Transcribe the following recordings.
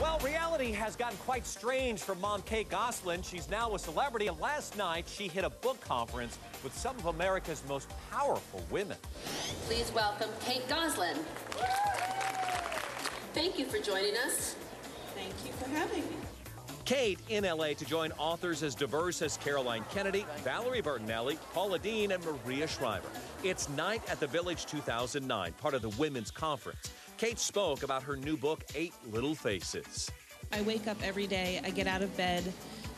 Well, reality has gotten quite strange for mom Kate Gosselin. She's now a celebrity, and last night she hit a book conference with some of America's most powerful women. Please welcome Kate Gosselin. Thank you for joining us. Thank you for having me. Kate in L.A. to join authors as diverse as Caroline Kennedy, Valerie Bertinelli, Paula Deen, and Maria Shriver. It's Night at the Village 2009, part of the Women's Conference. Kate spoke about her new book, 8 Little Faces. I wake up every day, I get out of bed,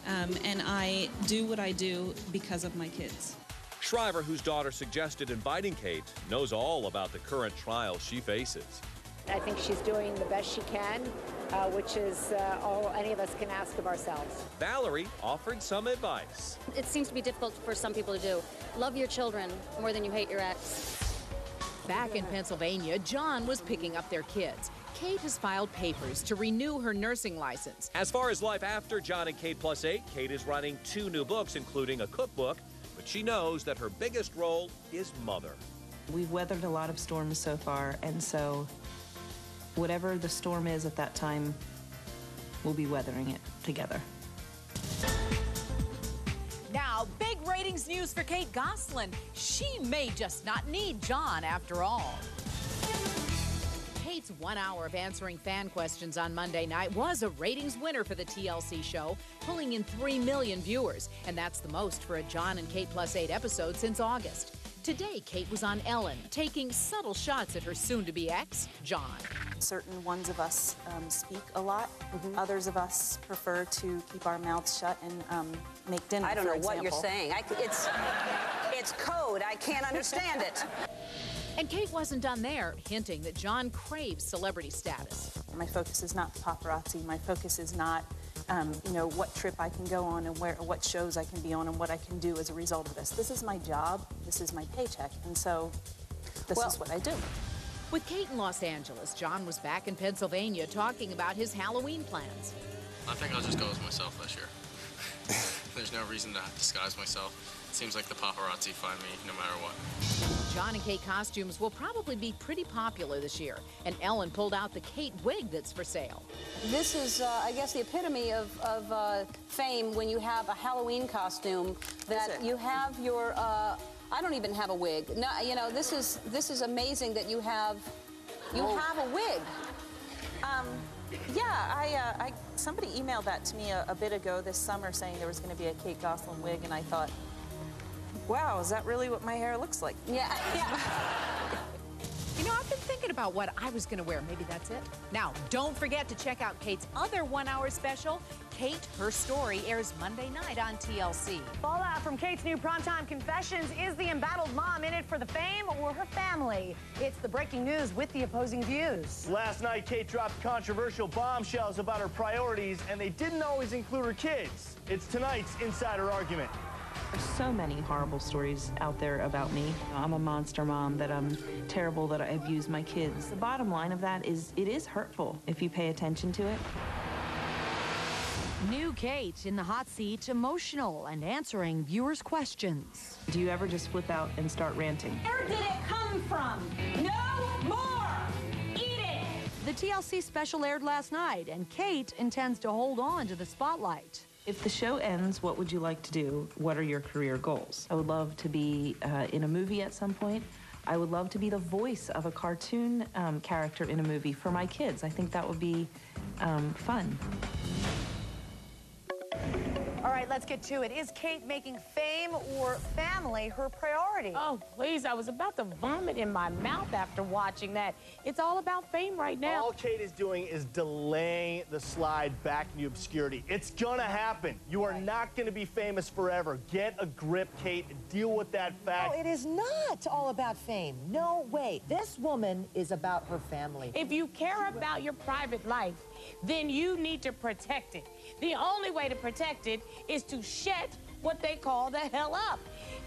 and I do what I do because of my kids. Shriver, whose daughter suggested inviting Kate, knows all about the current trial she faces. I think she's doing the best she can, which is all any of us can ask of ourselves. Valerie offered some advice. It seems to be difficult for some people to do. Love your children more than you hate your ex. Back in Pennsylvania, John was picking up their kids. Kate has filed papers to renew her nursing license. As far as life after Jon and Kate plus 8, Kate is writing 2 new books, including a cookbook, but she knows that her biggest role is mother. We've weathered a lot of storms so far, and so whatever the storm is at that time, we'll be weathering it together. Now, big ratings news for Kate Gosselin. She may just not need John after all. Kate's 1 hour of answering fan questions on Monday night was a ratings winner for the TLC show, pulling in 3 million viewers. And that's the most for a Jon and Kate plus 8 episode since August. Today, Kate was on Ellen, taking subtle shots at her soon-to-be ex, John. Certain ones of us speak a lot. Others of us prefer to keep our mouths shut and make dinner. I don't know what you're saying. It's code. I can't understand it. And Kate wasn't done there, hinting that John craves celebrity status. My focus is not paparazzi. My focus is not, you know, what trip I can go on and what shows I can be on and what I can do as a result of this. This is my job. This is my paycheck. And so this is what I do. With Kate in Los Angeles, John was back in Pennsylvania talking about his Halloween plans. I think I'll just go as myself this year. There's no reason to disguise myself. It seems like the paparazzi find me no matter what. Jon and Kate costumes will probably be pretty popular this year, and Ellen pulled out the Kate wig that's for sale. This is, I guess, the epitome of fame when you have a Halloween costume that you have your... I don't even have a wig. No, you know, this is amazing that you have a wig. Yeah, somebody emailed that to me a bit ago this summer saying there was going to be a Kate Gosselin wig, and I thought, wow, is that really what my hair looks like? Yeah. You know, I've been thinking about what I was going to wear. Maybe that's it. Now, don't forget to check out Kate's other 1 hour special. Kate, Her Story airs Monday night on TLC. Fallout from Kate's new primetime confessions. Is the embattled mom in it for the fame or her family? It's the breaking news with the opposing views. Last night, Kate dropped controversial bombshells about her priorities, and they didn't always include her kids. It's tonight's Insider Argument. There's so many horrible stories out there about me. I'm a monster mom, that I'm terrible, that I abuse my kids. The bottom line of that is it is hurtful if you pay attention to it. New Kate in the hot seat, emotional and answering viewers' questions. Do you ever just flip out and start ranting? Where did it come from? No more! Eat it! The TLC special aired last night, and Kate intends to hold on to the spotlight. If the show ends, what would you like to do? What are your career goals? I would love to be in a movie at some point. I would love to be the voice of a cartoon character in a movie for my kids. I think that would be fun. All right, let's get to it. Is Kate making fame or family her priority? Oh, please, I was about to vomit in my mouth after watching that. It's all about fame right now. All Kate is doing is delaying the slide back into obscurity. It's gonna happen. You are not gonna be famous forever. Get a grip, Kate, and deal with that fact. No, it is not all about fame. No way. This woman is about her family. If you care about your private life, then you need to protect it. The only way to protect it is to shut what they call the hell up.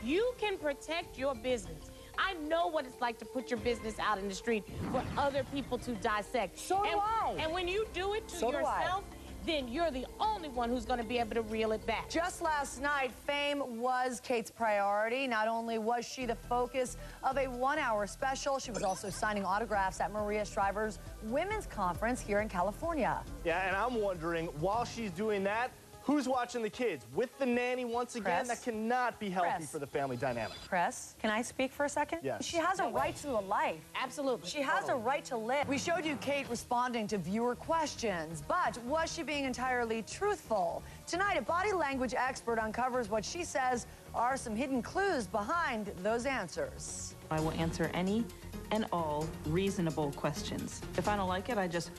You can protect your business. I know what it's like to put your business out in the street for other people to dissect. So do I. And when you do it to yourself, then you're the only one who's going to be able to reel it back. Just last night, fame was Kate's priority. Not only was she the focus of a one-hour special, she was also signing autographs at Maria Shriver's women's conference here in California. Yeah, and I'm wondering, while she's doing that, who's watching the kids? With the nanny once again? Chris? That cannot be healthy Chris? for the family dynamic. Chris, can I speak for a second? Yes. She has a right to a life. Absolutely. She has a right to live. We showed you Kate responding to viewer questions, but was she being entirely truthful? Tonight, a body language expert uncovers what she says are some hidden clues behind those answers. I will answer any and all reasonable questions. If I don't like it, I just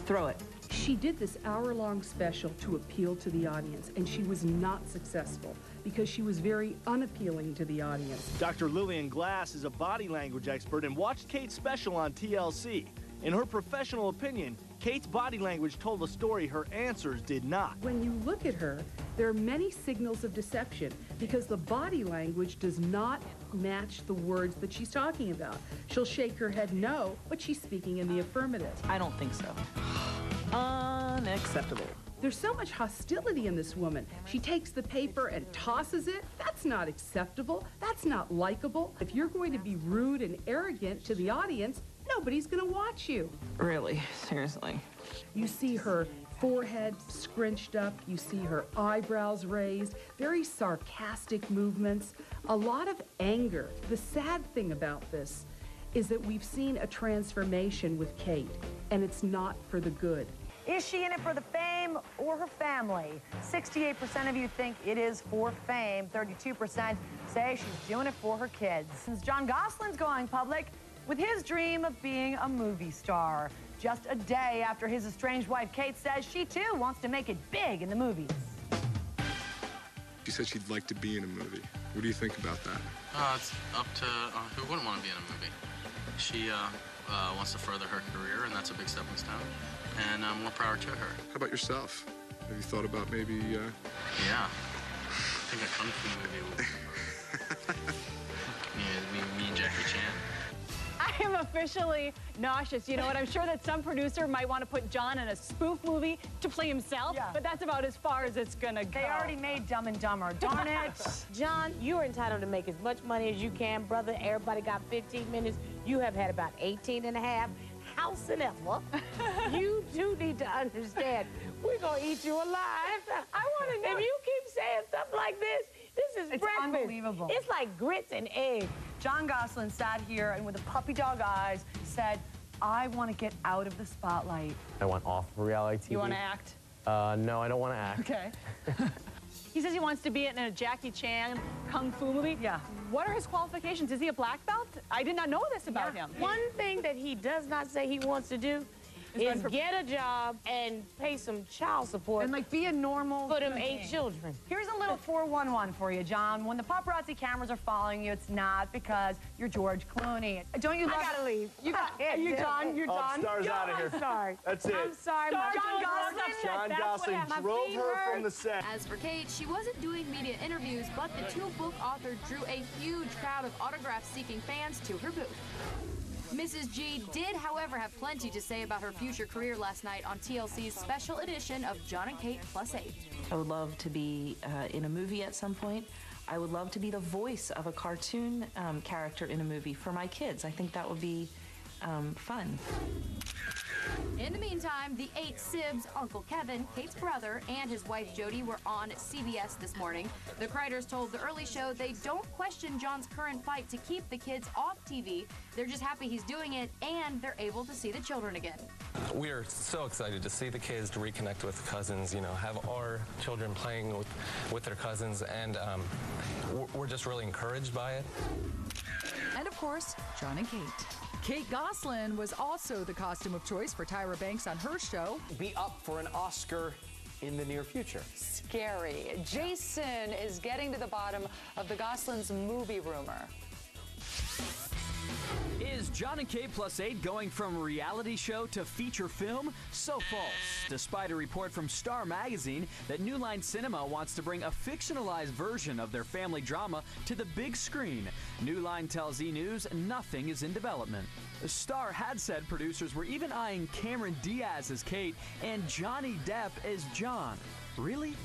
throw it. She did this hour-long special to appeal to the audience, and she was not successful because she was very unappealing to the audience. Dr. Lillian Glass is a body language expert and watched Kate's special on TLC. In her professional opinion, Kate's body language told a story her answers did not. When you look at her, there are many signals of deception because the body language does not match the words that she's talking about. She'll shake her head no, but she's speaking in the affirmative. I don't think so. Unacceptable. There's so much hostility in this woman. She takes the paper and tosses it. That's not acceptable. That's not likable. If you're going to be rude and arrogant to the audience, nobody's going to watch you. Really? Seriously? You see her forehead scrunched up. You see her eyebrows raised. Very sarcastic movements. A lot of anger. The sad thing about this is that we've seen a transformation with Kate, and it's not for the good. Is she in it for the fame or her family? 68% of you think it is for fame. 32% say she's doing it for her kids. Since Jon Gosselin's going public with his dream of being a movie star, just a day after his estranged wife Kate says she too wants to make it big in the movies. She said she'd like to be in a movie. What do you think about that? It's up to who wouldn't want to be in a movie. She wants to further her career, and that's a big stepping stone. And more power to her. How about yourself? Have you thought about maybe, Yeah. I think a kung fu movie would... me and Jackie Chan. I am officially nauseous. You know what? I'm sure that some producer might want to put Jon in a spoof movie to play himself, but that's about as far as it's gonna go. They already made Dumb and Dumber. Darn it. John, you're entitled to make as much money as you can, brother. Everybody got 15 minutes. You have had about 18 and a half. Howsoever, you do need to understand, we're gonna eat you alive. I want to know. If you keep saying stuff like this is It's breakfast. unbelievable. It's like grits and eggs. Jon Gosselin sat here and with the puppy dog eyes said, I want to get out of the spotlight. I want off reality TV. You want to act? No, I don't want to act. Okay. He says he wants to be in a Jackie Chan kung fu movie. Yeah. What are his qualifications? Is he a black belt? I did not know this about him. One thing that he does not say he wants to do is get a job and pay some child support. And like be a normal for them human 8 children. Here's a little 411 for you, John. When the paparazzi cameras are following you, it's not because you're George Clooney. Don't you love I gotta leave. You got Are you John? You're John? Star's out of here. I'm sorry. That's it. I'm sorry. Jon Gosselin. Jon Gosselin drove her from the set. As for Kate, she wasn't doing media interviews, but the two-book author drew a huge crowd of autograph-seeking fans to her booth. Mrs. G did, however, have plenty to say about her future career last night on TLC's special edition of Jon and Kate +8. I would love to be in a movie at some point. I would love to be the voice of a cartoon character in a movie for my kids. I think that would be fun. In the meantime, the 8 sibs, Uncle Kevin, Kate's brother, and his wife Jody were on CBS this morning. The Kreiders told The Early Show they don't question Jon's current fight to keep the kids off TV. They're just happy he's doing it, and they're able to see the children again. We are so excited to see the kids, to reconnect with cousins, you know, have our children playing with their cousins, and we're just really encouraged by it. And of course, Jon and Kate. Kate Gosselin was also the costume of choice for Tyra Banks on her show. Be up for an Oscar in the near future. Scary. Jason is getting to the bottom of the Gosselin's movie rumor. Is Jon and Kate plus 8 going from reality show to feature film? So false, despite a report from Star Magazine that New Line Cinema wants to bring a fictionalized version of their family drama to the big screen. New Line tells E! News nothing is in development. Star had said producers were even eyeing Cameron Diaz as Kate and Johnny Depp as John. Really?